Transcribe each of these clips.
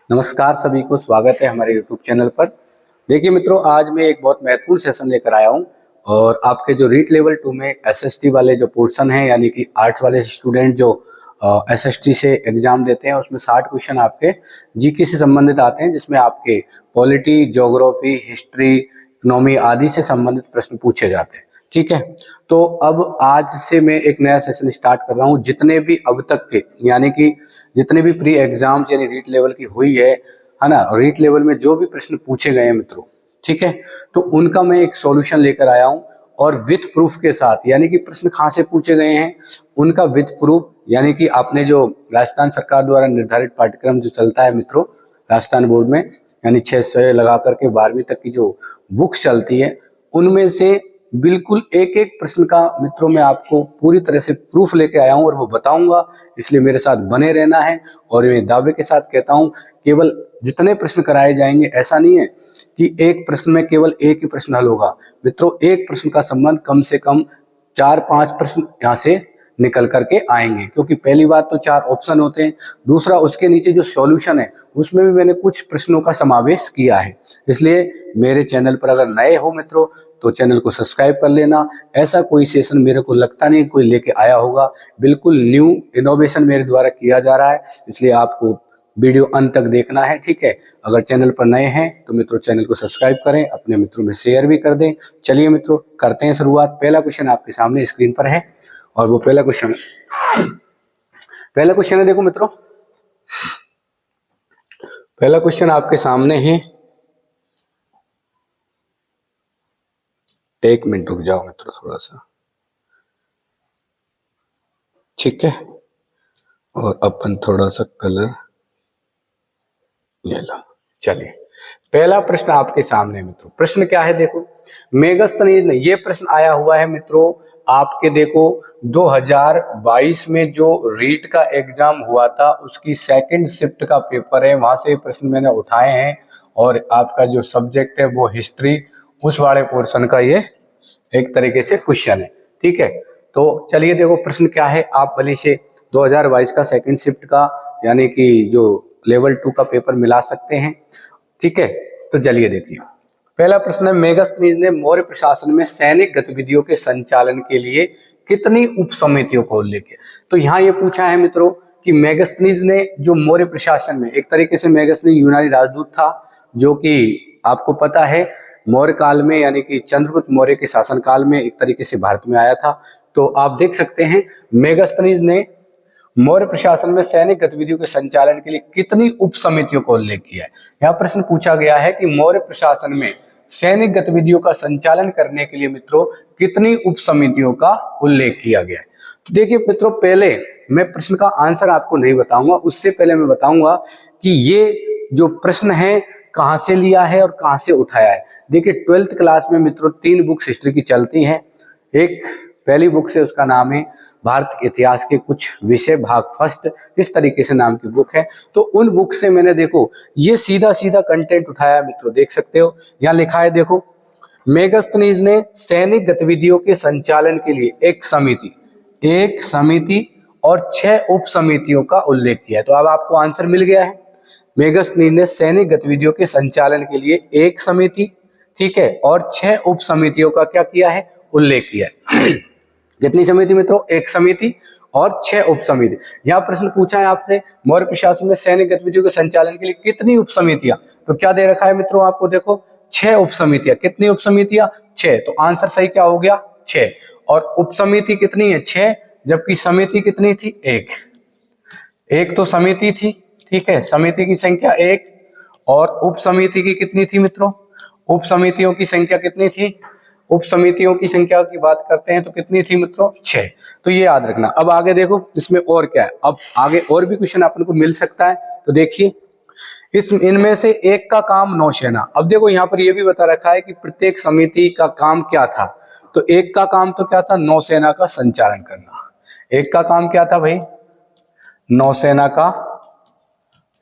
नमस्कार सभी को, स्वागत है हमारे YouTube चैनल पर। देखिए मित्रों, आज मैं एक बहुत महत्वपूर्ण सेशन लेकर आया हूं और आपके जो रीट लेवल 2 में एसएसटी वाले जो पोर्शन है, यानी कि आर्ट्स वाले स्टूडेंट जो एसएसटी से एग्जाम देते हैं, उसमें 60 क्वेश्चन आपके जीके से संबंधित आते हैं, जिसमें आपके पॉलिटी, ज्योग्राफी, हिस्ट्री, इकोनॉमी आदि से संबंधित प्रश्न पूछे जाते हैं। ठीक है, तो अब आज से मैं एक नया सेशन स्टार्ट कर रहा हूं। जितने भी अब तक के, यानी कि जितने भी प्री एग्जाम्स यानी रीट लेवल की हुई है ना, रीट लेवल में जो भी प्रश्न पूछे गए हैं मित्रों, ठीक है, तो उनका मैं एक सॉल्यूशन लेकर आया हूं और विथ प्रूफ के साथ, यानी कि प्रश्न कहाँ से पूछे गए हैं उनका विथ प्रूफ, यानी कि आपने जो राजस्थान सरकार द्वारा निर्धारित पाठ्यक्रम जो चलता है मित्रों राजस्थान बोर्ड में, यानी 600 लगा करके 12वीं तक की जो बुक्स चलती है, उनमें से बिल्कुल एक एक प्रश्न का मित्रों मैं आपको पूरी तरह से प्रूफ लेके आया हूं और वो बताऊंगा, इसलिए मेरे साथ बने रहना है। और मैं दावे के साथ कहता हूं, केवल जितने प्रश्न कराए जाएंगे, ऐसा नहीं है कि एक प्रश्न में केवल एक ही प्रश्न हल होगा मित्रों। एक प्रश्न का संबंध कम से कम 4-5 प्रश्न यहाँ से निकल करके आएंगे, क्योंकि पहली बात तो 4 ऑप्शन होते हैं, दूसरा उसके नीचे जो सॉल्यूशन है उसमें भी मैंने कुछ प्रश्नों का समावेश किया है। इसलिए मेरे चैनल पर अगर नए हो मित्रों तो चैनल को सब्सक्राइब कर लेना। ऐसा कोई सेशन मेरे को लगता नहीं कोई लेके आया होगा, बिल्कुल न्यू इनोवेशन मेरे द्वारा किया जा रहा है, इसलिए आपको वीडियो अंत तक देखना है। ठीक है, अगर चैनल पर नए हैं तो मित्रों चैनल को सब्सक्राइब करें, अपने मित्रों में शेयर भी कर दें। चलिए मित्रों करते हैं शुरुआत। पहला क्वेश्चन आपके सामने स्क्रीन पर है और वो पहला क्वेश्चन है, देखो मित्रों, पहला क्वेश्चन आपके सामने है। एक मिनट रुक जाओ मित्रों थोड़ा सा, ठीक है, और अपन थोड़ा सा कलर ये लो। चलिए पहला प्रश्न आपके सामने मित्रों, प्रश्न क्या है देखो, मेगास्थनीज ने, ये प्रश्न आया हुआ है मित्रों आपके, देखो 2022 में जो रीट का एग्जाम हुआ था उसकी सेकंड शिफ्ट का पेपर है, वहां से प्रश्न मैंने उठाए हैं और आपका जो सब्जेक्ट है वो हिस्ट्री, उस वाले पोर्शन का ये एक तरीके से क्वेश्चन है। ठीक है, तो चलिए देखो प्रश्न क्या है, आप भले से 2022 का सेकंड शिफ्ट का यानी कि जो लेवल 2 का पेपर मिला सकते हैं। ठीक है, तो चलिए देखिए पहला प्रश्न है, मेगास्थनीज ने मौर्य प्रशासन में सैनिक गतिविधियों के संचालन के लिए कितनी उप समितियों को उल्लेख किया। तो यहाँ ये पूछा है मित्रों कि मेगास्थनीज ने जो मौर्य प्रशासन में, एक तरीके से मेगास्थनीज यूनानी राजदूत था, जो कि आपको पता है मौर्य काल में यानी कि चंद्रगुप्त मौर्य के शासन काल में एक तरीके से भारत में आया था। तो आप देख सकते हैं मेगास्थनीज ने मौर्य प्रशासन में सैनिक गतिविधियों के संचालन के लिए कितनी उप समितियों का उल्लेख किया है। यहाँ प्रश्न पूछा गया है कि मौर्य प्रशासन में सैनिक गतिविधियों का संचालन करने के लिए मित्रों कितनी उप समितियों का उल्लेख किया गया है। तो देखिए मित्रों, पहले मैं प्रश्न का आंसर आपको नहीं बताऊंगा, उससे पहले मैं बताऊंगा कि ये जो प्रश्न है कहां से लिया है और कहां से उठाया है। देखिए 12th क्लास में मित्रों 3 बुक्स हिस्ट्री की चलती हैं। एक पहली बुक से, उसका नाम है भारत के इतिहास के कुछ विषय भाग फर्स्ट, इस तरीके से नाम की बुक है। तो उन बुक से मैंने देखो ये सीधा सीधा कंटेंट उठाया मित्रों, देख सकते हो यहाँ लिखा है, देखो मेगास्थनीज ने सैनिक गतिविधियों के संचालन के लिए एक समिति और 6 उप समितियों का उल्लेख किया है। तो अब आपको आंसर मिल गया है, मेगास्थनीज ने सैनिक गतिविधियों के संचालन के लिए एक समिति, ठीक है, और 6 उप समितियों का क्या किया है, उल्लेख किया है। कितनी समिति मित्रों, एक समिति और 6 उप समिति। यहाँ प्रश्न पूछा है आपने मौर्य प्रशासन में सैनिक गतिविधियों के संचालन के लिए कितनी उप समितियां, तो क्या दे रखा है मित्रों आपको, देखो 6 उप समितियां। कितनी उप समितियां, 6, तो आंसर सही क्या हो गया, 6। और उप समिति कितनी है, 6, जबकि समिति कितनी थी, एक तो समिति थी, ठीक है, समिति की संख्या 1, और उप समिति की कितनी थी मित्रों, उप समितियों की संख्या कितनी थी, उप समितियों की संख्या की बात करते हैं तो कितनी थी मित्रों, 6। तो ये याद रखना। अब आगे देखो इसमें और क्या है, अब आगे और भी क्वेश्चन अपन को मिल सकता है। तो देखिए इनमें से एक का काम नौसेना। अब देखो यहाँ पर ये भी बता रखा है कि प्रत्येक समिति का काम क्या था, तो एक का काम तो क्या था, नौसेना का संचालन करना। एक का काम क्या था भाई, नौसेना का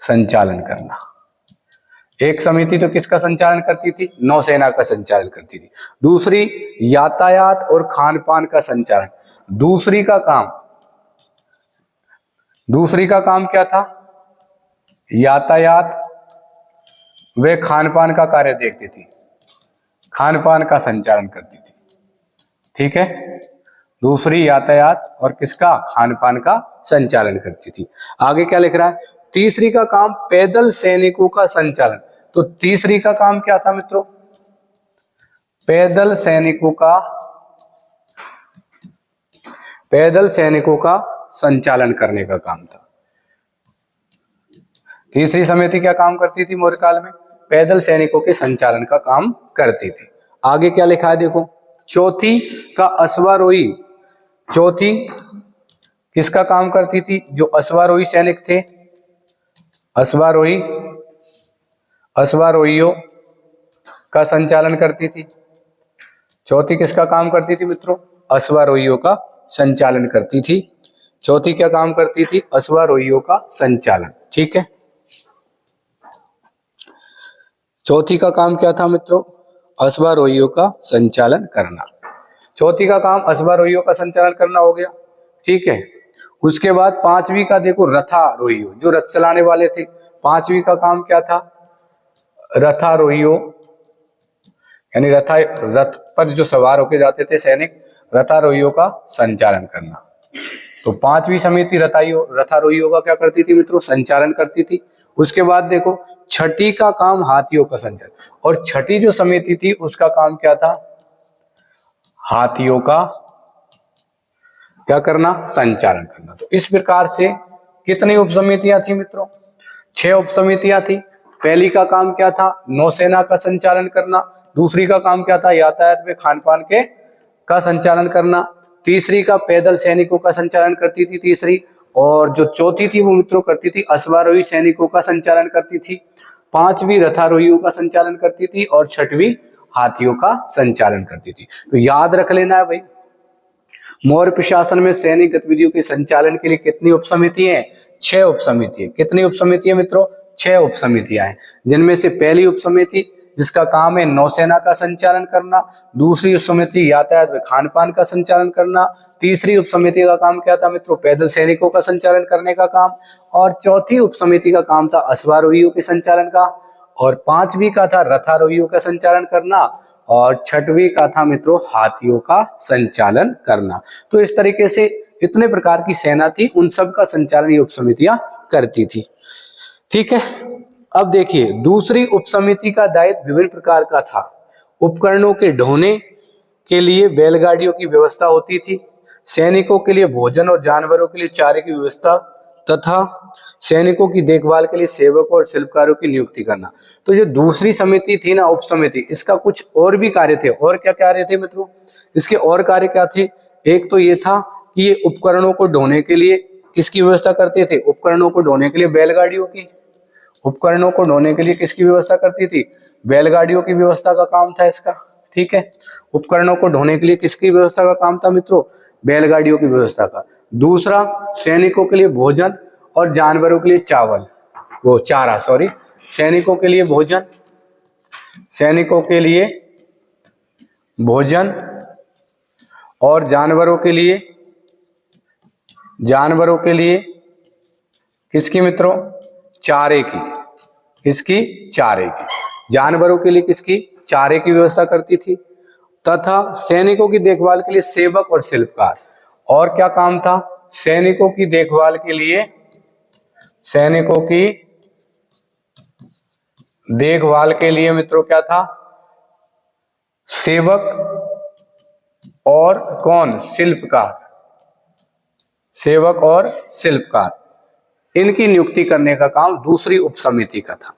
संचालन करना। एक समिति तो किसका संचालन करती थी, नौसेना का संचालन करती थी। दूसरी यातायात और खान पान का संचालन। दूसरी का काम क्या था, यातायात वे खान पान का कार्य देखती थी, खान पान का संचालन करती थी। ठीक है, दूसरी यातायात और किसका, खान पान का संचालन करती थी। आगे क्या लिख रहा है, तीसरी का काम पैदल सैनिकों का संचालन। तो तीसरी का काम क्या था मित्रों, पैदल सैनिकों का संचालन करने का काम था। तीसरी समिति क्या काम करती थी मौर्य काल में, पैदल सैनिकों के संचालन का काम करती थी। आगे क्या लिखा है देखो, चौथी का अश्वारोही, चौथी किसका काम करती थी, जो अश्वारोही सैनिक थे, अश्वारोहियों का संचालन करती थी। चौथी किसका काम करती थी मित्रों, अश्वारोहियों का संचालन करती थी। चौथी क्या काम करती थी, अश्वारोहियों का संचालन। ठीक है, चौथी का काम क्या था मित्रों, अश्वारोहियों का संचालन करना। चौथी का काम अश्वारोहियों का संचालन करना हो गया। ठीक है, उसके बाद पांचवी का देखो, रथारोहियों, जो रथ चलाने वाले थे। पांचवी का काम क्या था, रथारोहियों, यानी रथ पर जो सवार होके जाते थे सैनिक, रथारोहियों का संचालन करना। तो पांचवी समिति रथारोहियों का क्या करती थी मित्रों, संचालन करती थी। उसके बाद देखो, छठी का काम हाथियों का संचालन, और छठी जो समिति थी उसका काम क्या था, हाथियों का क्या करना, संचालन करना। तो इस प्रकार से कितनी उपसमितियां थी मित्रों, 6 उपसमितियां थी। पहली का काम क्या था, नौसेना का संचालन करना। दूसरी का काम क्या था, यातायात में खान पान के का संचालन करना। तीसरी का पैदल सैनिकों का संचालन करती थी तीसरी। और जो चौथी थी वो मित्रों करती थी अश्वारोही सैनिकों का संचालन करती थी। पांचवी रथारोहियों का संचालन करती थी और छठवीं हाथियों का संचालन करती थी। तो याद रख लेना है भाई, मौर्य प्रशासन में सैनिक गतिविधियों के संचालन के लिए कितनी उपसमिति है, 6 उपसमिति है। कितनी उपसमिति है मित्रों, 6 उपसमितियां हैं, जिनमें से पहली उपसमिति जिसका काम है नौसेना का संचालन करना। दूसरी उपसमिति यातायात व खान पान का संचालन करना। तीसरी उपसमिति का काम क्या था मित्रों, पैदल सैनिकों का संचालन करने का काम। और चौथी उपसमिति का काम था अश्वारोहियों के संचालन का। और पांचवी का था रथारोहियों का संचालन करना। और छठवीं का था मित्रों हाथियों का संचालन करना। तो इस तरीके से इतने प्रकार की सेना थी, उन सब का संचालन ये उपसमितियां करती थी। ठीक है, अब देखिए दूसरी उपसमिति का दायित्व विभिन्न प्रकार का था। उपकरणों के ढोने के लिए बैलगाड़ियों की व्यवस्था होती थी, सैनिकों के लिए भोजन और जानवरों के लिए चारे की व्यवस्था, तथा सैनिकों की देखभाल के लिए सेवकों और शिल्पकारों की नियुक्ति करना। तो जो दूसरी समिति थी ना, उपसमिति, इसका कुछ और भी कार्य थे। और क्या कार्य थे मित्रों, इसके और कार्य क्या थे, एक तो ये था कि ये उपकरणों को ढोने के लिए किसकी व्यवस्था करते थे, उपकरणों को ढोने के लिए बैलगाड़ियों की, उपकरणों को ढोने के लिए किसकी व्यवस्था करती थी, बैलगाड़ियों की व्यवस्था का काम था इसका। ठीक है, उपकरणों को ढोने के लिए किसकी व्यवस्था का काम था मित्रों, बैलगाड़ियों की व्यवस्था का। दूसरा, सैनिकों के लिए भोजन और जानवरों के लिए चारा, सैनिकों के लिए भोजन और जानवरों के लिए किसकी मित्रों, चारे की, किसकी, चारे की। जानवरों के लिए किसकी, चारे की व्यवस्था करती थी। तथा सैनिकों की देखभाल के लिए सेवक और शिल्पकार। और क्या काम था, सैनिकों की देखभाल के लिए मित्रों क्या था, सेवक और कौन, सेवक और शिल्पकार, इनकी नियुक्ति करने का काम दूसरी उपसमिति का था।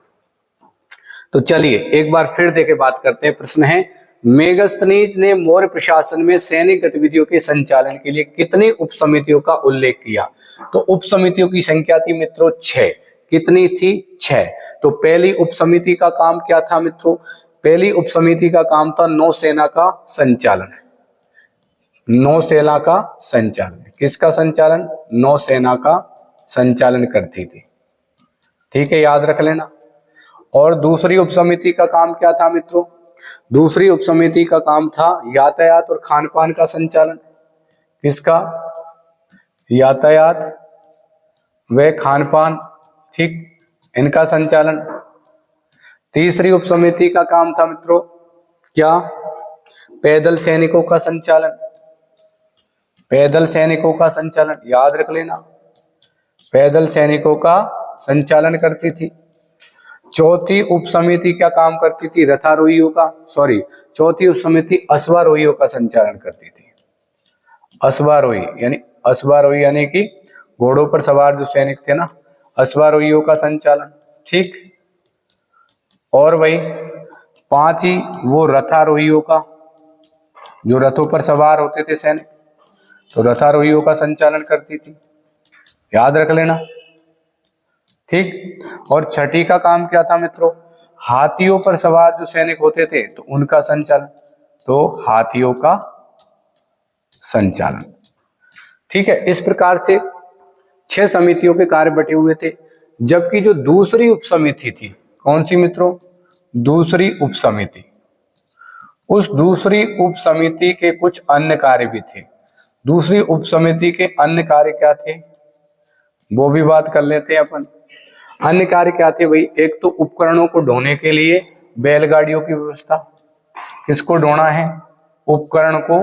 तो चलिए एक बार फिर देखे बात करते हैं। प्रश्न है, मेगस्थनीज ने मौर्य प्रशासन में सैनिक गतिविधियों के संचालन के लिए कितनी उपसमितियों का उल्लेख किया। तो उपसमितियों की संख्या थी मित्रों 6। कितनी थी, 6। तो पहली उपसमिति का काम क्या था मित्रों, पहली उपसमिति का काम था नौसेना का संचालन। नौसेना का संचालन, किसका संचालन, नौसेना का संचालन करती थी। ठीक है, याद रख लेना। और दूसरी उपसमिति का काम क्या था मित्रों, दूसरी उपसमिति का काम था यातायात और खान पान का संचालन। किसका, यातायात व खान पान, ठीक, इनका संचालन। तीसरी उपसमिति का काम था मित्रों क्या? पैदल सैनिकों का संचालन। पैदल सैनिकों का संचालन याद रख लेना, पैदल सैनिकों का संचालन करती थी। चौथी उपसमिति क्या काम करती थी? रथारोहियों का, सॉरी, चौथी उपसमिति अश्वारोहियों का संचालन करती थी। अश्वारोही यानी कि घोड़ों पर सवार जो सैनिक थे ना, अश्वारोहियों का संचालन। ठीक, और वही पांचवी वो रथारोहियों का, जो रथों पर सवार होते थे सैनिक, तो रथारोहियों का संचालन करती थी, याद रख लेना। ठीक, और छठी का काम क्या था मित्रों? हाथियों पर सवार जो सैनिक होते थे तो उनका संचालन, तो हाथियों का संचालन। ठीक है, इस प्रकार से 6 समितियों के कार्य बटे हुए थे। जबकि जो दूसरी उपसमिति थी, कौन सी मित्रों? दूसरी उपसमिति, उस दूसरी उपसमिति के कुछ अन्य कार्य भी थे। दूसरी उपसमिति के अन्य कार्य क्या थे वो भी बात कर लेते हैं अपन। अन्य कार्य क्या थे भाई? एक तो उपकरणों को ढोने के लिए बैलगाड़ियों की व्यवस्था। किसको ढोना है? उपकरण को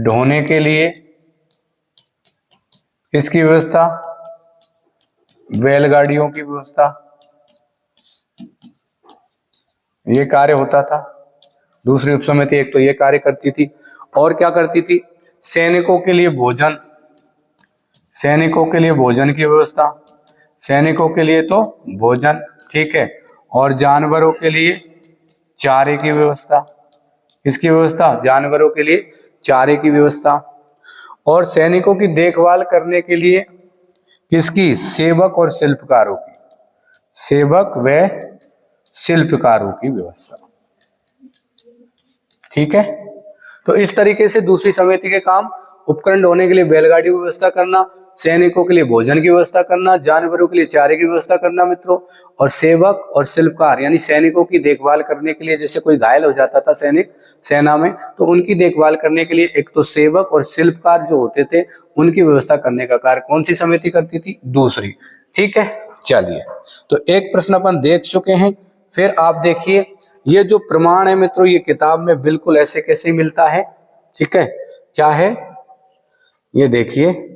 ढोने के लिए किसकी व्यवस्था? बैलगाड़ियों की व्यवस्था। ये कार्य होता था। दूसरी उपसमिति एक तो ये कार्य करती थी, और क्या करती थी? सैनिकों के लिए भोजन, सैनिकों के लिए भोजन की व्यवस्था, सैनिकों के लिए तो भोजन, ठीक है, और जानवरों के लिए चारे की व्यवस्था। किसकी व्यवस्था? जानवरों के लिए चारे की व्यवस्था। और सैनिकों की देखभाल करने के लिए किसकी? सेवक और शिल्पकारों की, सेवक व शिल्पकारों की व्यवस्था। ठीक है, तो इस तरीके से दूसरी समिति के काम उपकरण ढोने के लिए बैलगाड़ी की व्यवस्था करना, सैनिकों के लिए भोजन की व्यवस्था करना, जानवरों के लिए चारे की व्यवस्था करना मित्रों, और सेवक और शिल्पकार यानी सैनिकों की देखभाल करने के लिए, जैसे कोई घायल हो जाता था सैनिक सेना में, तो उनकी देखभाल करने के लिए एक तो सेवक और शिल्पकार जो होते थे उनकी व्यवस्था करने का कार्य कौन सी समिति करती थी? दूसरी। ठीक है, चलिए, तो एक प्रश्न अपन देख चुके हैं। फिर आप देखिए, ये जो प्रमाण है मित्रों, ये किताब में बिल्कुल ऐसे कैसे मिलता है। ठीक है, क्या है ये देखिए,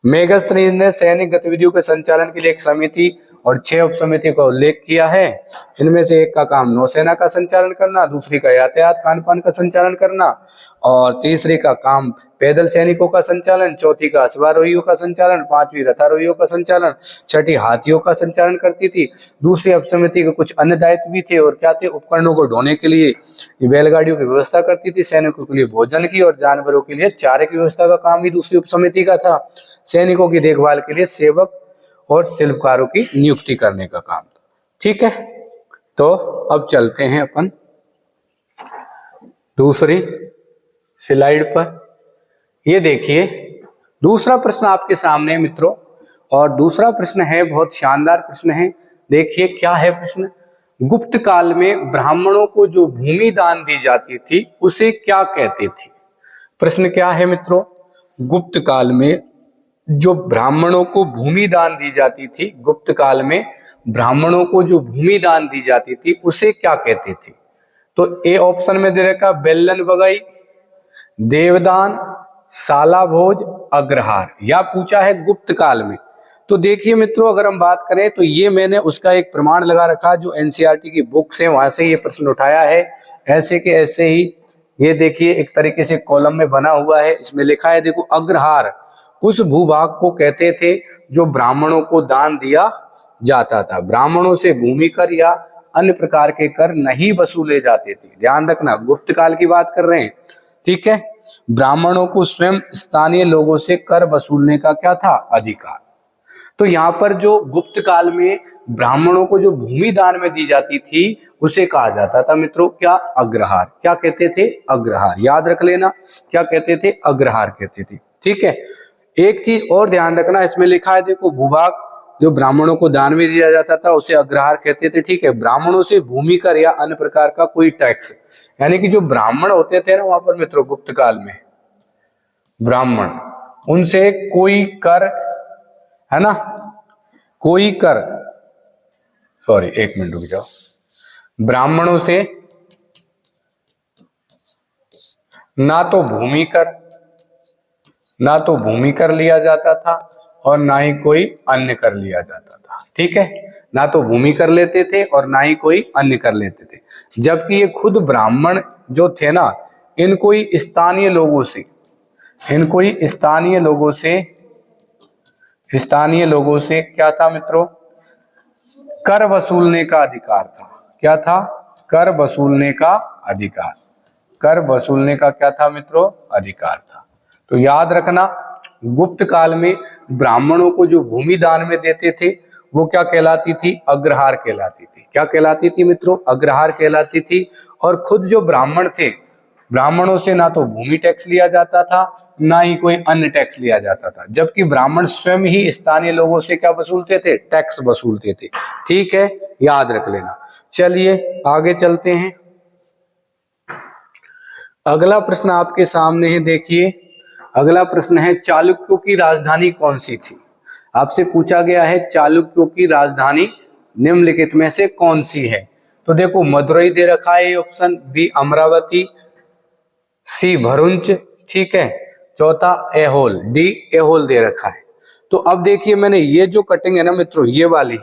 मेगास्थनीज ने सैनिक गतिविधियों के संचालन के लिए एक समिति और 6 उपसमिति का उल्लेख किया है। इनमें से एक का काम नौसेना का संचालन करना, दूसरी का यातायात खान पान का संचालन करना, और तीसरी का काम पैदल सैनिकों का संचालन, चौथी का अश्वारोहियों का संचालन, पांचवी रथारोहियों का संचालन, छठी हाथियों का संचालन करती थी। दूसरी उपसमिति के कुछ अन्य दायित्व भी थे, और क्या थे? उपकरणों को ढोने के लिए बैलगाड़ियों की व्यवस्था करती थी, सैनिकों के लिए भोजन की और जानवरों के लिए चारे की व्यवस्था का काम भी दूसरी उपसमिति का था। सैनिकों की देखभाल के लिए सेवक और शिल्पकारों की नियुक्ति करने का काम था। ठीक है, तो अब चलते हैं अपन दूसरी स्लाइड पर। ये देखिए, दूसरा प्रश्न आपके सामने मित्रों, और दूसरा प्रश्न है बहुत शानदार प्रश्न है। देखिए क्या है प्रश्न? गुप्त काल में ब्राह्मणों को जो भूमि दान दी जाती थी उसे क्या कहते थे? प्रश्न क्या है मित्रों? गुप्त काल में जो ब्राह्मणों को भूमि दान दी जाती थी, गुप्त काल में ब्राह्मणों को जो भूमि दान दी जाती थी उसे क्या कहते थे? तो ए ऑप्शन में दे रखा बेल्लन बगई, देवदान, साला भोज, अग्रहार, या पूछा है गुप्त काल में। तो देखिए मित्रों, अगर हम बात करें तो ये मैंने उसका एक प्रमाण लगा रखा जो एनसीईआरटी की बुक्स है, वहां से ये प्रश्न उठाया है। ऐसे के ऐसे ही ये देखिए एक तरीके से कॉलम में बना हुआ है, इसमें लिखा है देखो, अग्रहार उस भूभाग को कहते थे जो ब्राह्मणों को दान दिया जाता था। ब्राह्मणों से भूमि कर या अन्य प्रकार के कर नहीं वसूले जाते थे। ध्यान रखना, गुप्त काल की बात कर रहे हैं। ठीक है, ब्राह्मणों को स्वयं स्थानीय लोगों से कर वसूलने का क्या था? अधिकार। तो यहाँ पर जो गुप्त काल में ब्राह्मणों को जो भूमि दान में दी जाती थी उसे कहा जाता था मित्रों क्या? अग्रहार। क्या कहते थे? अग्रहार। याद रख लेना, क्या कहते थे? अग्रहार कहते थे। ठीक है, एक चीज और ध्यान रखना, इसमें लिखा है देखो, भूभाग जो ब्राह्मणों को दान में दिया जाता था उसे अग्रहार कहते थे। ठीक है, ब्राह्मणों से भूमि कर या अन्य प्रकार का कोई टैक्स, यानी कि जो ब्राह्मण होते थे ना वहां पर मित्रों गुप्त काल में, ब्राह्मण, उनसे कोई कर, है ना, कोई कर सॉरी एक मिनट रुक जाओ, ब्राह्मणों से ना तो भूमि कर लिया जाता था और ना ही कोई अन्य कर लिया जाता था। ठीक है, ना तो भूमि कर लेते थे और ना ही कोई अन्य कर लेते थे। जबकि ये खुद ब्राह्मण जो थे ना, इनको ही स्थानीय लोगों से क्या था मित्रों, कर वसूलने का अधिकार था। क्या था? कर वसूलने का अधिकार। कर वसूलने का क्या था मित्रों? अधिकार था। तो याद रखना, गुप्त काल में ब्राह्मणों को जो भूमि दान में देते थे वो क्या कहलाती थी? अग्रहार कहलाती थी। क्या कहलाती थी मित्रों? अग्रहार कहलाती थी। और खुद जो ब्राह्मण थे, ब्राह्मणों से ना तो भूमि टैक्स लिया जाता था ना ही कोई अन्य टैक्स लिया जाता था, जबकि ब्राह्मण स्वयं ही स्थानीय लोगों से क्या वसूलते थे? टैक्स वसूलते थे। ठीक है, याद रख लेना। चलिए आगे चलते हैं। अगला प्रश्न आपके सामने है, देखिए अगला प्रश्न है, चालुक्यों की राजधानी कौन सी थी? आपसे पूछा गया है चालुक्यों की राजधानी निम्नलिखित में से कौन सी है? तो देखो, मदुरई दे रखा है ऑप्शन, बी अमरावती, सी भरुच, ठीक है, चौथा एहोल, डी एहोल दे रखा है। तो अब देखिए, मैंने ये जो कटिंग है ना मित्रों, ये वाली,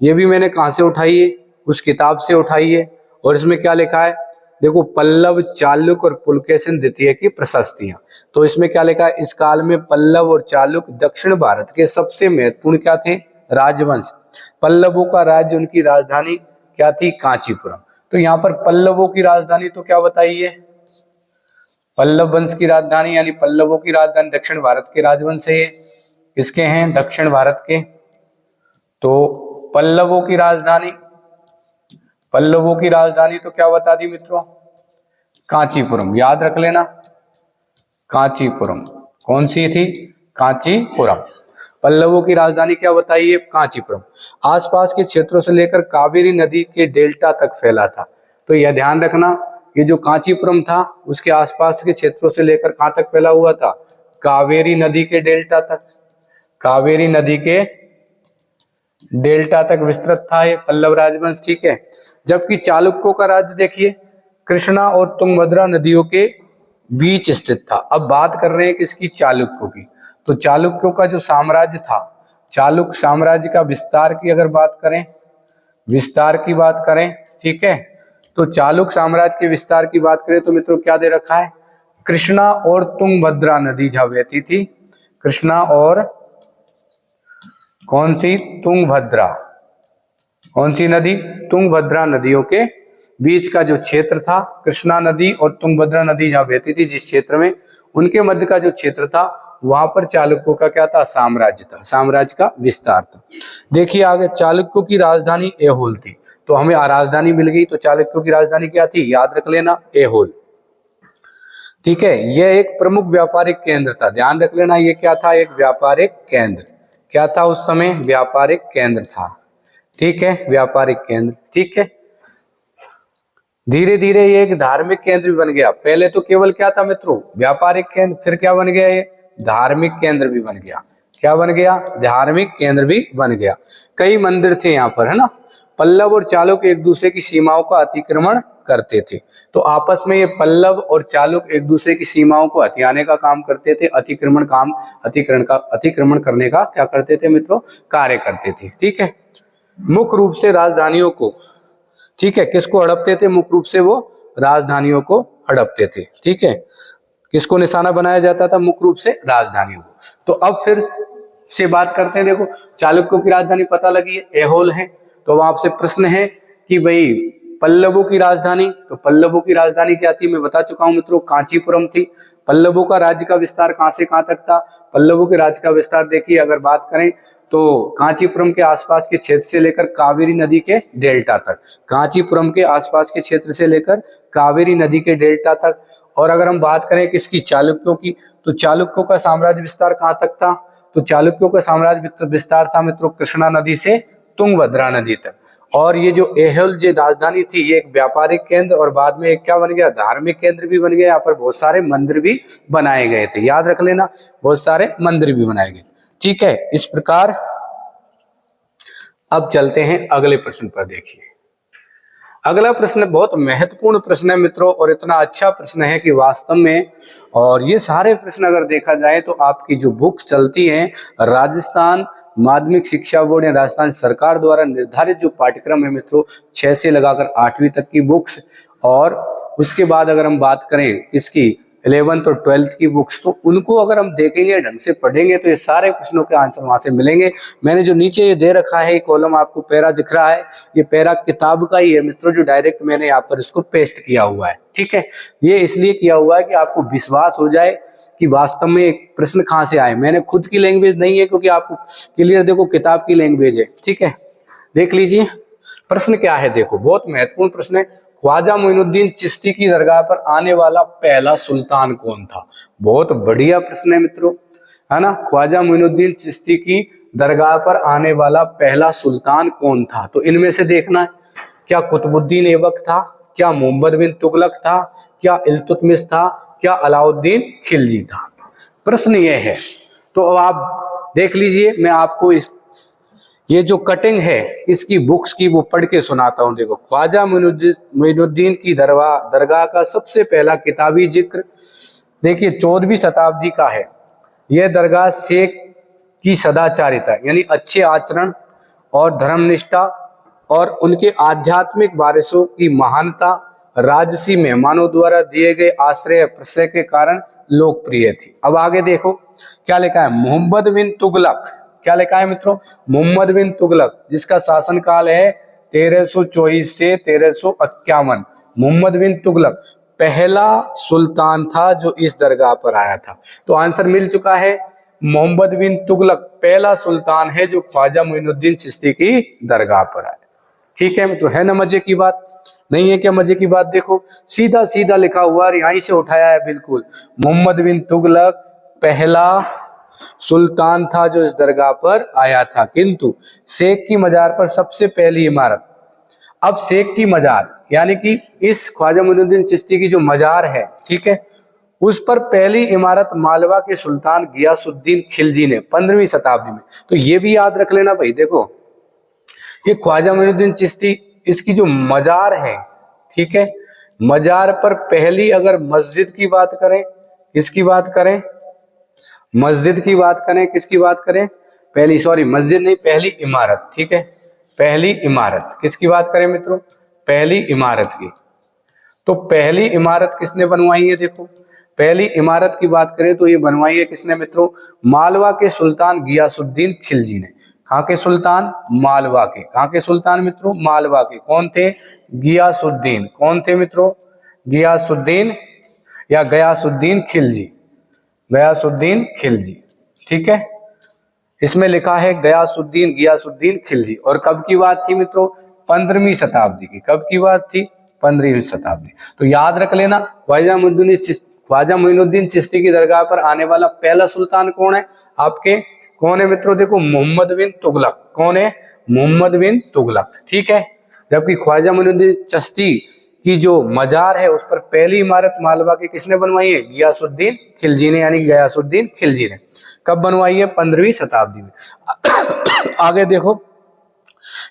ये भी मैंने कहां से उठाई है? उस किताब से उठाई है। और इसमें क्या लिखा है? देखो, पल्लव, चालुक और पुलकेशिन द्वितीय की प्रशस्तियां। तो इसमें क्या लिखा है? इस काल में पल्लव और चालुक दक्षिण भारत के सबसे महत्वपूर्ण क्या थे? राजवंश। पल्लवों का राज्य, उनकी राजधानी क्या थी? कांचीपुरम। तो यहाँ पर पल्लवों की राजधानी तो क्या बताइए? पल्लव वंश की राजधानी यानी पल्लवों की राजधानी दक्षिण भारत के राजवंश है। किसके हैं? दक्षिण भारत के। तो पल्लवों की राजधानी तो क्या बता दी मित्रों? कांचीपुरम। याद रख लेना, कांचीपुरम। कौन सी थी? कांचीपुरम। पल्लवों की राजधानी क्या बताइए? कांचीपुरम। आसपास के क्षेत्रों से लेकर कावेरी नदी के डेल्टा तक फैला था। तो यह ध्यान रखना, ये जो कांचीपुरम था उसके आसपास के क्षेत्रों से लेकर कहां तक फैला हुआ था? कावेरी नदी के डेल्टा तक। कावेरी नदी के डेल्टा तक विस्तृत था ये पल्लव राजवंश। ठीक है, जबकि चालुक्यों का राज्य देखिए कृष्णा और तुंगभद्रा नदियों के बीच स्थित था। अब बात कर रहे हैं किसकी? चालुक्यों की। तो चालुक्यों का जो साम्राज्य था, चालुक्य साम्राज्य का विस्तार की अगर बात करें, ठीक है, तो चालुक्य साम्राज्य के विस्तार की बात करें तो मित्रों क्या दे रखा है? कृष्णा और तुंगभद्रा नदी जहां बहती थी, कृष्णा और कौन सी? तुंगभद्रा। कौन सी नदी? तुंगभद्रा नदियों के बीच का जो क्षेत्र था, कृष्णा नदी और तुंगभद्रा नदी जहां बहती थी जिस क्षेत्र में, उनके मध्य का जो क्षेत्र था वहां पर चालुक्यों का क्या था? साम्राज्य था, साम्राज्य का विस्तार था। देखिए आगे, चालुक्यों की राजधानी एहोल थी। तो हमें राजधानी मिल गई, तो चालुक्यों की राजधानी क्या थी? याद रख लेना, एहोल। ठीक है, यह एक प्रमुख व्यापारिक केंद्र था। ध्यान रख लेना, यह क्या था? एक व्यापारिक केंद्र। क्या था उस समय? व्यापारिक केंद्र था। ठीक है, व्यापारिक केंद्र। ठीक है, धीरे धीरे ये एक धार्मिक केंद्र भी बन गया। पहले तो केवल क्या था मित्रों? व्यापारिक केंद्र, फिर क्या बन गया? ये धार्मिक केंद्र भी बन गया। क्या बन गया? धार्मिक केंद्र भी बन गया। कई मंदिर थे यहाँ पर, है ना। पल्लव और चालुक्य एक दूसरे की सीमाओं का अतिक्रमण करते थे। तो आपस में ये पल्लव और चालुक्य एक दूसरे की सीमाओं को हथियाने का काम करते थे, अतिक्रमण करने का क्या करते थे मित्रों? कार्य करते थे। ठीक है, मुख्य रूप से राजधानियों को, ठीक है, किसको हड़पते थे? मुख्य रूप से वो राजधानियों को हड़पते थे। ठीक है, किसको निशाना बनाया जाता था? मुख्य रूप से राजधानियों को। तो अब फिर से बात करते हैं। देखो, चालुक्यों की राजधानी पता लगी है, एहोल है। तो अब आपसे प्रश्न है कि भाई पल्लवों की राजधानी, तो पल्लवों की राजधानी क्या थी? मैं बता चुका हूं मित्रों, कांचीपुरम थी। पल्लवों का राज्य का विस्तार कहां से कहां तक था? पल्लवों के राज्य का विस्तार देखिए, अगर बात करें तो कांचीपुरम के आसपास के क्षेत्र से लेकर कावेरी नदी के डेल्टा तक, कांचीपुरम के आसपास के क्षेत्र से लेकर कावेरी नदी के डेल्टा तक। और अगर हम बात करें किसकी? चालुक्यों की, तो चालुक्यों का साम्राज्य विस्तार कहां तक था? तो चालुक्यों का साम्राज्य विस्तार था मित्रों कृष्णा नदी से तुंगभद्रा नदी तक। और ये जो एहोल जो राजधानी थी, ये एक व्यापारिक केंद्र और बाद में एक क्या बन गया? धार्मिक केंद्र भी बन गया। यहाँ पर बहुत सारे मंदिर भी बनाए गए थे। याद रख लेना, बहुत सारे मंदिर भी बनाए गए। ठीक है, इस प्रकार अब चलते हैं अगले प्रश्न पर। देखिए अगला प्रश्न बहुत महत्वपूर्ण प्रश्न है मित्रों, और इतना अच्छा प्रश्न है कि वास्तव में, और ये सारे प्रश्न अगर देखा जाए तो आपकी जो बुक्स चलती हैं राजस्थान माध्यमिक शिक्षा बोर्ड या राजस्थान सरकार द्वारा निर्धारित जो पाठ्यक्रम है मित्रों 6 से लगाकर 8वीं तक की बुक्स, और उसके बाद अगर हम बात करें इसकी 11th और 12th की बुक्स, तो उनको अगर हम देखेंगे ढंग से पढ़ेंगे तो ये सारे प्रश्नों के आंसर वहां से मिलेंगे। मैंने जो नीचे ये दे रखा है कॉलम आपको पैरा दिख रहा है, ये पैरा किताब का ही है मित्रों, जो डायरेक्ट मैंने यहाँ पर इसको पेस्ट किया हुआ है। ठीक है, ये इसलिए किया हुआ है कि आपको विश्वास हो जाए कि वास्तव में एक प्रश्न कहाँ से आए। मैंने खुद की लैंग्वेज नहीं है, क्योंकि आपको क्लियर देखो किताब की लैंग्वेज है। ठीक है, देख लीजिए प्रश्न क्या है। देखो बहुत महत्वपूर्ण प्रश्न है। ख्वाजा मोइनुद्दीन चिश्ती की दरगाह पर आने वाला पहला सुल्तान कौन था? बहुत बढ़िया प्रश्न है मित्रों, है ना। ख्वाजा मोइनुद्दीन चिश्ती की दरगाह पर आने वाला पहला सुल्तान कौन था? तो इनमें से देखना है, क्या कुतुबुद्दीन ऐबक था, क्या मोहम्मद बिन तुगलक था, क्या इल्तुतमिश था, क्या अलाउद्दीन खिलजी था? प्रश्न ये है। तो अब आप देख लीजिए, मैं आपको ये जो कटिंग है इसकी बुक्स की वो पढ़ के सुनाता हूं। देखो ख्वाजा मोइनुद्दीन की दरगाह का सबसे पहला किताबी जिक्र देखिए 14वीं शताब्दी का है। यह दरगाह शेख की सदाचारिता यानी अच्छे आचरण और धर्मनिष्ठा और उनके आध्यात्मिक वारिसों की महानता, राजसी मेहमानों द्वारा दिए गए आश्रय प्रश्रय के कारण लोकप्रिय थी। अब आगे देखो क्या लिखा है। मोहम्मद बिन तुगलक, क्या लिखा है मित्रों? मोहम्मद बिन तुगलक, जिसका शासनकाल है 1324 से 1351। मोहम्मद बिन तुगलक पहला सुल्तान था जो इस दरगाह पर आया था। तो आंसर मिल चुका है, मोहम्मद बिन तुगलक पहला सुल्तान है जो ख्वाजा मोइनुद्दीन चिश्ती की दरगाह पर आया। ठीक है मित्रों, है ना मजे की बात? नहीं है क्या मजे की बात? देखो सीधा सीधा लिखा हुआ, यहीं से उठाया है बिल्कुल। मोहम्मद बिन तुगलक पहला सुल्तान था जो इस दरगाह पर आया था। किंतु शेख की मजार पर सबसे पहली इमारत, अब शेख की मजार यानी कि इस ख्वाजा मोइनुद्दीन चिश्ती की जो मजार है, ठीक है, उस पर पहली इमारत मालवा के सुल्तान गियासुद्दीन खिलजी ने 15वीं शताब्दी में। तो ये भी याद रख लेना भाई। देखो ये ख्वाजा मोइनुद्दीन चिश्ती, इसकी जो मजार है, ठीक है, मजार पर पहली अगर मस्जिद की बात करें, किसकी बात करें? मस्जिद की बात करें, किसकी बात करें? पहली, सॉरी मस्जिद नहीं, पहली इमारत। ठीक है, पहली इमारत किसकी बात करें मित्रों? पहली इमारत की। तो पहली इमारत किसने बनवाई है? देखो पहली इमारत की बात करें तो ये बनवाई है किसने मित्रों? मालवा के सुल्तान गियासुद्दीन खिलजी ने। कहाँ के सुल्तान? मालवा के। कहाँ के सुल्तान मित्रों? मालवा के। कौन थे? गियासुद्दीन। कौन थे मित्रों? गियासुद्दीन या गयासुद्दीन खिलजी, गयासुद्दीन खिलजी। ठीक है, इसमें लिखा है गियासुद्दीन खिलजी। और कब की बात थी मित्रों? 15वीं शताब्दी की। कब की बात थी? 15वीं शताब्दी। तो याद रख लेना, ख्वाजा मोइनुद्दीन चिश्ती की दरगाह पर आने वाला पहला सुल्तान कौन है आपके? कौन है मित्रों? देखो मोहम्मद बिन तुगलक। कौन है? मोहम्मद बिन तुगलक। ठीक है, जबकि ख्वाजा मोइनुद्दीन चिश्ती की जो मजार है उस पर पहली इमारत मालवा की किसने बनवाई है? गियासुद्दीन खिलजी ने, यानी गयासुद्दीन खिलजी ने। कब बनवाई है? 15वीं शताब्दी में। आगे देखो,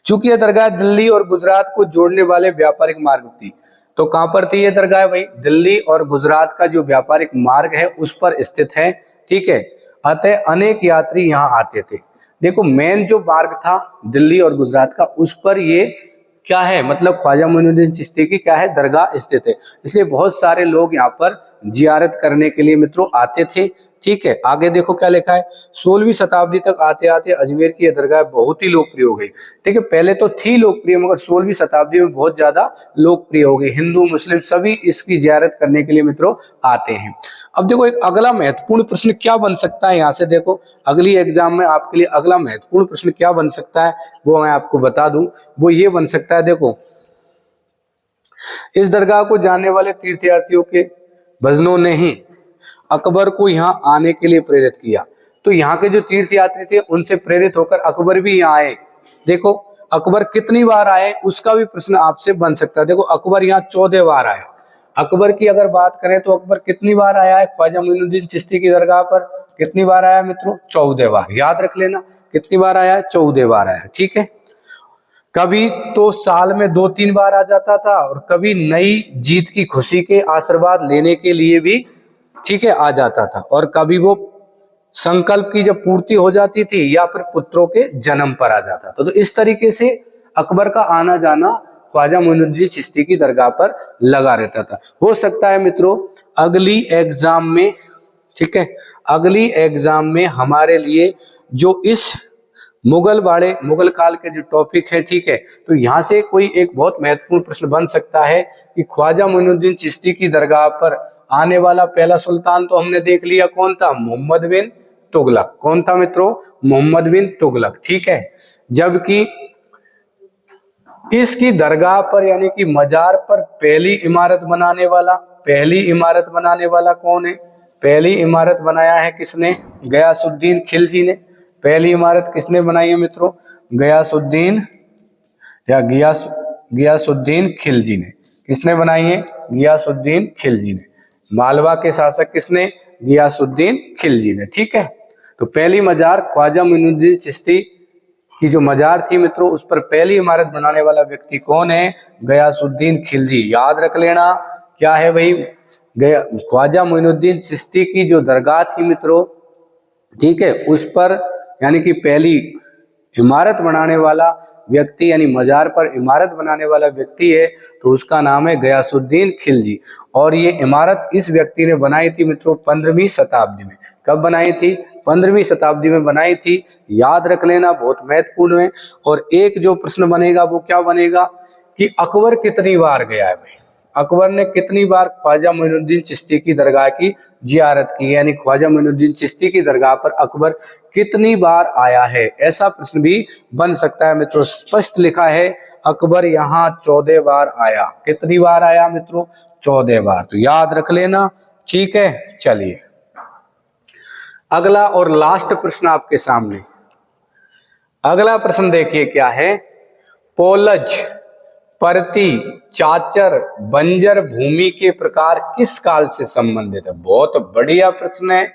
चूंकि यह दरगाह दिल्ली और गुजरात को जोड़ने वाले व्यापारिक मार्ग थी, तो कहां पर थी यह दरगाह भाई? दिल्ली और गुजरात का जो व्यापारिक मार्ग है उस पर स्थित है। ठीक है, अतः अनेक यात्री यहाँ आते थे। देखो मेन जो मार्ग था दिल्ली और गुजरात का, उस पर ये क्या है, मतलब ख्वाजा मोइनुद्दीन चिश्ती की क्या है? दरगाह स्थित है। इसलिए बहुत सारे लोग यहाँ पर जियारत करने के लिए मित्रों आते थे। ठीक है, आगे देखो क्या लिखा है। 16वीं शताब्दी तक आते आते अजमेर की यह दरगाह बहुत ही लोकप्रिय हो गई। ठीक है, पहले तो थी लोकप्रिय, मगर 16वीं शताब्दी में बहुत ज्यादा लोकप्रिय हो गई। हिंदू मुस्लिम सभी इसकी जियारत करने के लिए मित्रों आते हैं। अब देखो एक अगला महत्वपूर्ण प्रश्न क्या बन सकता है यहाँ से। देखो अगली एग्जाम में आपके लिए अगला महत्वपूर्ण प्रश्न क्या बन सकता है वो मैं आपको बता दूं। वो ये बन सकता है, देखो इस दरगाह को जानने वाले तीर्थयात्रियों के भजनों ने ही अकबर को यहाँ आने के लिए प्रेरित किया। तो यहाँ के जो तीर्थयात्री थे उनसे प्रेरित होकर अकबर भी यहाँ आए। देखो अकबर कितनी बार आए उसका भी प्रश्न आपसे बन सकता है। देखो अकबर यहाँ 14 बार आया। अकबर की अगर बात करें तो अकबर कितनी बार आया है ख्वाजा मोइनुद्दीन चिश्ती की दरगाह पर? कितनी बार आया मित्रों? 14 बार। याद रख लेना, कितनी बार आया है? 14 बार आया। ठीक है, कभी तो साल में 2-3 बार आ जाता था और कभी नई जीत की खुशी के आशीर्वाद लेने के लिए भी, ठीक है, आ जाता था। और कभी वो संकल्प की जब पूर्ति हो जाती थी या फिर पुत्रों के जन्म पर आ जाता था। तो इस तरीके से अकबर का आना जाना ख्वाजा मोइनुद्दीन चिश्ती की दरगाह पर लगा रहता था। हो सकता है मित्रों अगली एग्जाम में, ठीक है, अगली एग्जाम में हमारे लिए जो इस मुगल काल के जो टॉपिक है, ठीक है, तो यहाँ से कोई एक बहुत महत्वपूर्ण प्रश्न बन सकता है कि ख्वाजा मोइनुद्दीन चिश्ती की दरगाह पर आने वाला पहला सुल्तान तो हमने देख लिया, कौन था? मोहम्मद बिन तुगलक। कौन था मित्रों? मोहम्मद बिन तुगलक, ठीक है। जबकि इसकी दरगाह पर यानी कि मजार पर पहली इमारत बनाने वाला कौन है? पहली इमारत बनाया है किसने? गयासुद्दीन खिलजी ने। पहली इमारत किसने बनाई है मित्रों? गयासुद्दीन या गियासुद्दीन खिलजी ने। किसने बनाई है? गियासुद्दीन खिलजी ने। मालवा के शासक किसने? गियासुद्दीन खिलजी ने, ठीक है। तो पहली मजार ख्वाजा मोइनुद्दीन चिश्ती की जो मजार थी मित्रों, उस पर पहली इमारत बनाने वाला व्यक्ति कौन है? गयासुद्दीन खिलजी। याद रख लेना क्या है भाई, ख्वाजा मोइनुद्दीन चिश्ती की जो दरगाह थी मित्रों, ठीक है, उस पर यानी कि पहली इमारत बनाने वाला व्यक्ति यानी मजार पर इमारत बनाने वाला व्यक्ति है तो उसका नाम है गयासुद्दीन खिलजी। और ये इमारत इस व्यक्ति ने बनाई थी मित्रों 15वीं शताब्दी में। कब बनाई थी? 15वीं शताब्दी में बनाई थी। याद रख लेना, बहुत महत्वपूर्ण है। और एक जो प्रश्न बनेगा वो क्या बनेगा कि अकबर कितनी बार गया है भाई? अकबर ने कितनी बार ख्वाजा मोइनुद्दीन चिश्ती की दरगाह की जियारत की, यानी ख्वाजा मोइनुद्दीन चिश्ती की दरगाह पर अकबर कितनी बार आया है, ऐसा प्रश्न भी बन सकता है मित्रों। स्पष्ट लिखा है अकबर यहाँ 14 बार आया। कितनी बार आया मित्रों? 14 बार। तो याद रख लेना, ठीक है। चलिए अगला और लास्ट प्रश्न आपके सामने। अगला प्रश्न देखिए क्या है, पोलज, परती, चाचर, बंजर भूमि के प्रकार किस काल से संबंधित है? बहुत बढ़िया प्रश्न है,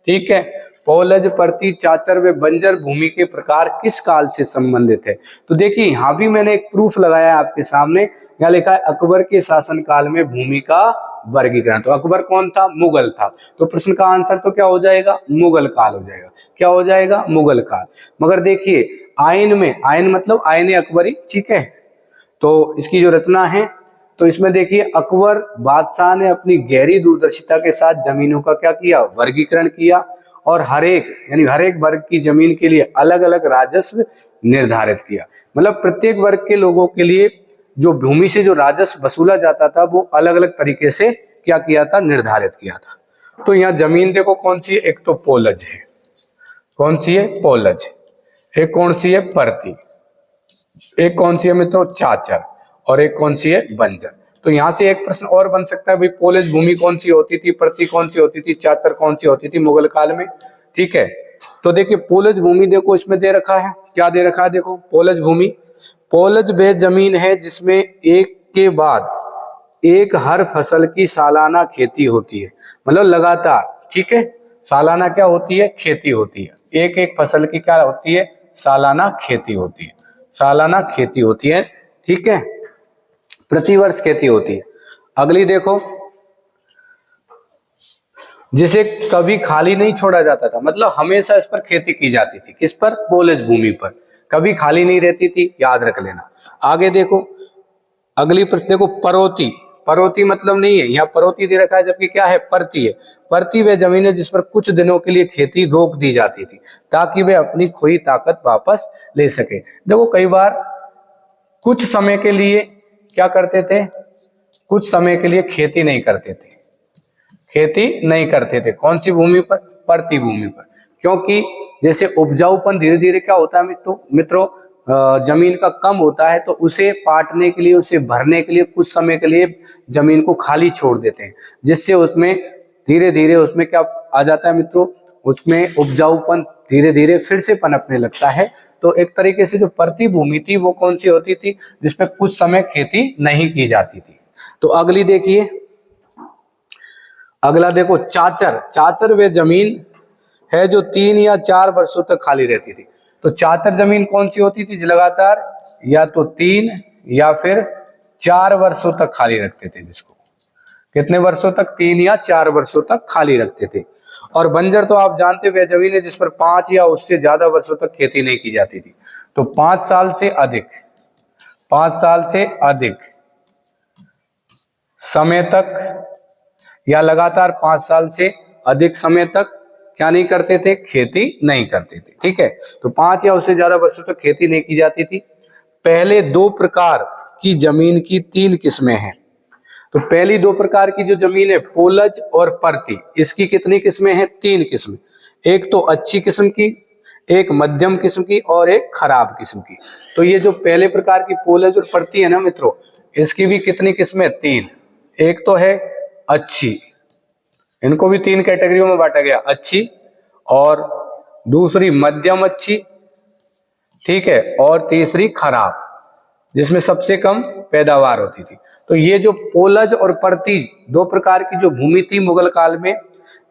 ठीक है। पोलज, परती, चाचर व बंजर भूमि के प्रकार किस काल से संबंधित है? तो देखिए यहाँ भी मैंने एक प्रूफ लगाया है आपके सामने। यहाँ लिखा है अकबर के शासन काल में भूमि का वर्गीकरण। तो अकबर कौन था? मुगल था। तो प्रश्न का आंसर तो क्या हो जाएगा? मुगल काल हो जाएगा। क्या हो जाएगा? मुगल काल। मगर देखिए आइन में, आइन मतलब आईने अकबरी, ठीक है, तो इसकी जो रचना है तो इसमें देखिए अकबर बादशाह ने अपनी गहरी दूरदर्शिता के साथ जमीनों का क्या किया? वर्गीकरण किया। और हर एक वर्ग की जमीन के लिए अलग अलग राजस्व निर्धारित किया। मतलब प्रत्येक वर्ग के लोगों के लिए जो भूमि से जो राजस्व वसूला जाता था वो अलग अलग तरीके से क्या किया था? निर्धारित किया था। तो यहाँ जमीन देखो कौन सी है? एक तो पोलज है। कौन सी है? पोलज। एक कौन सी है? परती। एक कौन सी है मित्रों? चाचर। और एक कौन सी है? बंजर। तो यहां से एक प्रश्न और बन सकता है भाई, पोलज भूमि कौन सी होती थी, परती कौन सी होती थी, चाचर कौन सी होती थी मुगल काल में, ठीक है। तो देखिए पोलज भूमि देखो इसमें दे रखा है, क्या दे रखा है? देखो पोलज भूमि, पोलज वह जमीन है जिसमें एक के बाद एक हर फसल की सालाना खेती होती है। मतलब लगातार, ठीक है, सालाना क्या होती है? खेती होती है। एक एक फसल की क्या होती है? सालाना खेती होती है। सालाना खेती होती है, ठीक है, प्रतिवर्ष खेती होती है। अगली देखो, जिसे कभी खाली नहीं छोड़ा जाता था, मतलब हमेशा इस पर खेती की जाती थी। किस पर? पोलज भूमि पर, कभी खाली नहीं रहती थी। याद रख लेना। आगे देखो अगली प्रश्न देखो, परोती। परोती मतलब नहीं है, यहाँ परोती दे रखा है जबकि क्या है? परती है। परती वह जमीन है जिस पर कुछ दिनों के लिए खेती रोक दी जाती थी ताकि वे अपनी खोई ताकत वापस ले सके। देखो कई बार कुछ समय के लिए क्या करते थे? कुछ समय के लिए खेती नहीं करते थे। खेती नहीं करते थे कौन सी भूमि पर? परती भूमि पर। क्योंकि जैसे उपजाऊपन धीरे धीरे क्या होता है मित्रों, जमीन का कम होता है तो उसे पाटने के लिए, उसे भरने के लिए कुछ समय के लिए जमीन को खाली छोड़ देते हैं, जिससे उसमें धीरे धीरे उसमें क्या आ जाता है मित्रों, उसमें उपजाऊपन धीरे धीरे फिर से पनपने लगता है। तो एक तरीके से जो परती भूमि थी वो कौन सी होती थी? जिसमें कुछ समय खेती नहीं की जाती थी। तो अगली देखिए, अगला देखो चाचर। चाचर वे जमीन है जो 3 या 4 वर्षों तक खाली रहती थी। तो चाचर जमीन कौन सी होती थी लगातार, या तो 3 या फिर 4 वर्षों तक खाली रखते थे, जिसको कितने वर्षों तक, 3 या 4 वर्षों तक खाली रखते थे। और बंजर तो आप जानते हुए जमीन है जिस पर 5 या उससे ज्यादा वर्षों तक खेती नहीं की जाती थी। तो 5 साल से अधिक, 5 साल से अधिक समय तक या लगातार 5 साल से अधिक समय तक क्या नहीं करते थे, खेती नहीं करते थे। ठीक है, तो 5 या उससे ज्यादा वर्षों तक खेती नहीं की जाती थी। पहले 2 प्रकार की जमीन की 3 किस्में हैं। तो पहली 2 प्रकार की जो जमीन है पोलज और परती, इसकी कितनी किस्में हैं, 3 किस्में। एक तो अच्छी किस्म की, एक मध्यम किस्म की और एक खराब किस्म की। तो ये जो पहले प्रकार की पोलज और परती है ना मित्रों, इसकी भी कितनी किस्में, 3। एक तो है अच्छी, इनको भी 3 कैटेगरियों में बांटा गया, अच्छी, और दूसरी मध्यम अच्छी, ठीक है, और तीसरी खराब, जिसमें सबसे कम पैदावार होती थी। तो ये जो पोलज और परती 2 प्रकार की जो भूमि थी मुगल काल में,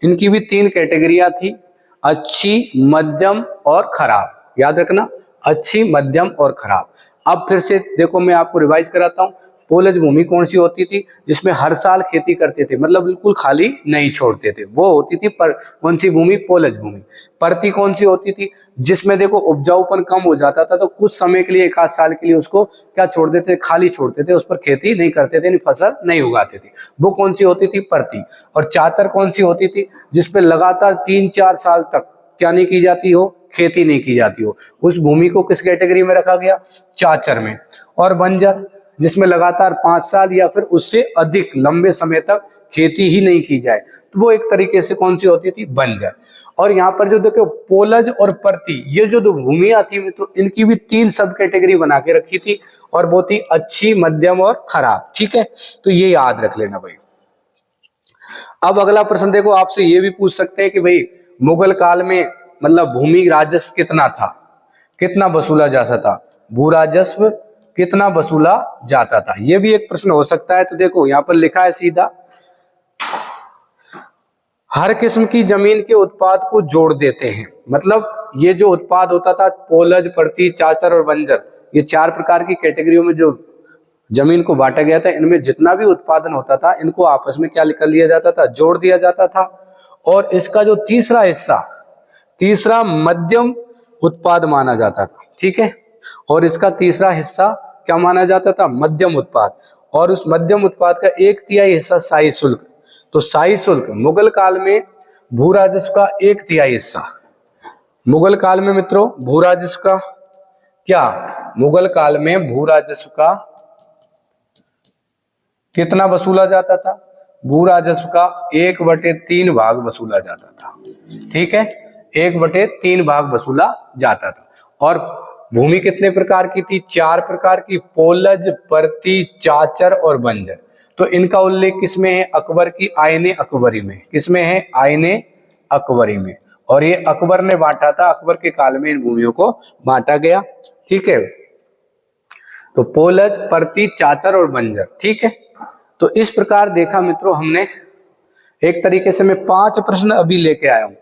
इनकी भी 3 कैटेगरियां थी, अच्छी, मध्यम और खराब। याद रखना, अच्छी, मध्यम और खराब। अब फिर से देखो, मैं आपको रिवाइज कराता हूं। पोलज भूमि कौन सी होती थी, जिसमें हर साल खेती करते थे, मतलब बिल्कुल खाली नहीं छोड़ते थे, वो होती थी पर कौन सी भूमि, पोलज भूमि। परती कौन सी होती थी, जिसमें देखो उपजाऊपन कम हो जाता था, तो कुछ समय के लिए, 1 आध साल के लिए उसको क्या छोड़ देते थे, खाली छोड़ते थे, उस पर खेती नहीं करते थे, फसल नहीं उगाते थे, वो कौन सी होती थी, परती। और चाचर कौन सी होती थी, जिसपे लगातार 3-4 साल तक क्या नहीं की जाती हो, खेती नहीं की जाती हो, उस भूमि को किस कैटेगरी में रखा गया, चाचर में। और बंजर, जिसमें लगातार 5 साल या फिर उससे अधिक लंबे समय तक खेती ही नहीं की जाए, तो वो एक तरीके से कौन सी होती थी, बंजर। और यहाँ पर जो देखो पोलज और परती, ये जो 2 भूमियां थी मित्रों, इनकी भी 3 सब कैटेगरी बना के रखी थी, और वो थी अच्छी, मध्यम और खराब। ठीक है, तो ये याद रख लेना भाई। अब अगला प्रश्न देखो, आपसे ये भी पूछ सकते हैं कि भाई मुगल काल में मतलब भूमि राजस्व कितना था, कितना वसूला जाता था, भू राजस्व कितना वसूला जाता था, ये भी एक प्रश्न हो सकता है। तो देखो यहां पर लिखा है सीधा, हर किस्म की जमीन के उत्पाद को जोड़ देते हैं। मतलब ये जो उत्पाद होता था, पोलज, परती, चाचर और बंजर, ये 4 प्रकार की कैटेगरियों में जो जमीन को बांटा गया था, इनमें जितना भी उत्पादन होता था, इनको आपस में क्या कर लिया जाता था, जोड़ दिया जाता था। और इसका जो तीसरा हिस्सा, तीसरा मध्यम उत्पाद माना जाता था। ठीक है, और इसका तीसरा हिस्सा क्या माना जाता था, मध्यम उत्पाद। और उस मध्यम उत्पाद का 1/3 हिस्सा शाही शुल्क। तो शाही शुल्क मुगल काल में भू राजस्व का 1/3 हिस्सा, मुगल काल में मित्रों भू राजस्व का क्या, मुगल काल में भू राजस्व का कितना वसूला जाता था, भू राजस्व का 1/3 भाग वसूला जाता था। ठीक है, 1/3 भाग वसूला जाता था। और भूमि कितने प्रकार की थी, 4 प्रकार की, पोलज, परती, चाचर और बंजर। तो इनका उल्लेख किसमें है, अकबर की आईने अकबरी में। किसमें है, आईने अकबरी में। और ये अकबर ने बांटा था, अकबर के काल में इन भूमियों को बांटा गया। ठीक है, तो पोलज, परती, चाचर और बंजर। ठीक है, तो इस प्रकार देखा मित्रों हमने, एक तरीके से मैं 5 प्रश्न अभी लेके आया हूं।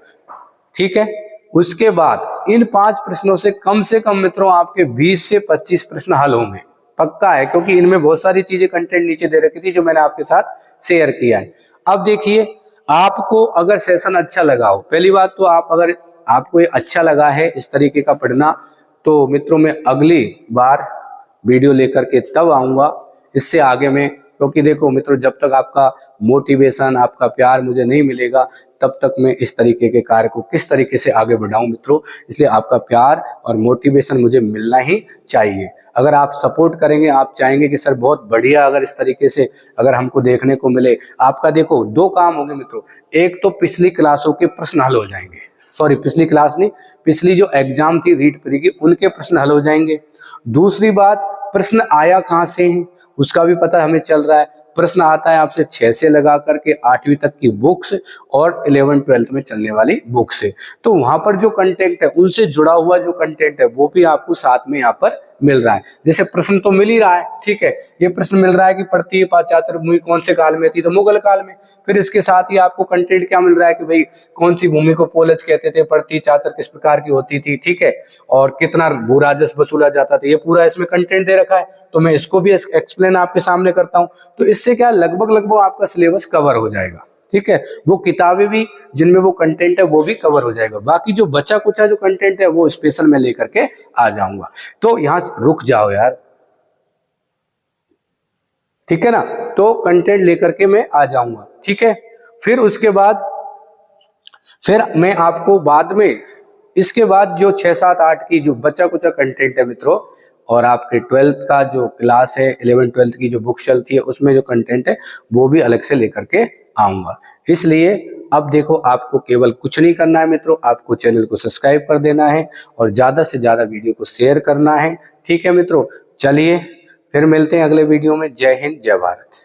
ठीक है, उसके बाद इन 5 प्रश्नों से कम मित्रों आपके 20 से 25 प्रश्न हल होंगे, पक्का है, क्योंकि इनमें बहुत सारी चीजें कंटेंट नीचे दे रखी थी जो मैंने आपके साथ शेयर किया है। अब देखिए, आपको अगर सेशन अच्छा लगा हो, पहली बात तो अगर आपको ये अच्छा लगा है इस तरीके का पढ़ना, तो मित्रों मैं अगली बार वीडियो लेकर के तब आऊंगा इससे आगे में, क्योंकि देखो मित्रों जब तक आपका मोटिवेशन, आपका प्यार मुझे नहीं मिलेगा, तब तक मैं इस तरीके के कार्य को किस तरीके से आगे बढ़ाऊं मित्रों। इसलिए आपका प्यार और मोटिवेशन मुझे मिलना ही चाहिए। अगर आप सपोर्ट करेंगे, आप चाहेंगे कि सर बहुत बढ़िया अगर इस तरीके से अगर हमको देखने को मिले, आपका देखो 2 काम होंगे मित्रों। एक तो पिछली क्लासों के प्रश्न हल हो जाएंगे, सॉरी पिछली क्लास नहीं, पिछली जो एग्जाम थी रीट प्री की, उनके प्रश्न हल हो जाएंगे। दूसरी बात, प्रश्न आया कहां से है उसका भी पता हमें चल रहा है, प्रश्न आता है आपसे 6 से लगा करके 8वीं तक की बुक्स और 11 12th में चलने वाली बुक्स है, तो वहां पर जो कंटेंट है उनसे जुड़ा हुआ जो कंटेंट है वो भी आपको साथ में यहाँ पर मिल रहा है। जैसे प्रश्न तो मिल ही रहा है, ठीक है, ये प्रश्न मिल रहा है कि पृथ्वी पाचात्र भूमि कौन से काल में थी, तो मुगल काल में। फिर इसके साथ ही आपको कंटेंट क्या मिल रहा है कि भाई कौन सी भूमि को पोलज कहते थे, पृथ्वी चाचर किस प्रकार की होती थी, ठीक है, और कितना भू राजस्व वसूला जाता था, ये पूरा इसमें कंटेंट दे रखा है। तो मैं इसको भी एक्सप्लेन आपके सामने करता हूं, तो इससे क्या लगभग लगभग आपका सिलेबस कवर हो जाएगा, ठीक है। वो किताबें भी जिनमें वो कंटेंट है वो भी कवर हो जाएगा। बाकी जो बचा कुचा जो कंटेंट है वो स्पेशल मैं लेकर के आ जाऊंगा। तो यहां रुक जाओ यार, ठीक है ना, तो कंटेंट लेकर के मैं आ जाऊंगा, ठीक है। फिर उसके बाद फिर मैं आपको बाद में इसके बाद जो 6 7 8 की जो बचा कुचा कंटेंट है मित्रों, और आपके 12th का जो क्लास है 11 12th की जो बुक चलती है उसमें जो कंटेंट है वो भी अलग से लेकर के आऊंगा। इसलिए अब देखो आपको केवल कुछ नहीं करना है मित्रों, आपको चैनल को सब्सक्राइब कर देना है और ज्यादा से ज्यादा वीडियो को शेयर करना है, ठीक है मित्रों। चलिए फिर मिलते हैं अगले वीडियो में। जय हिंद, जय भारत।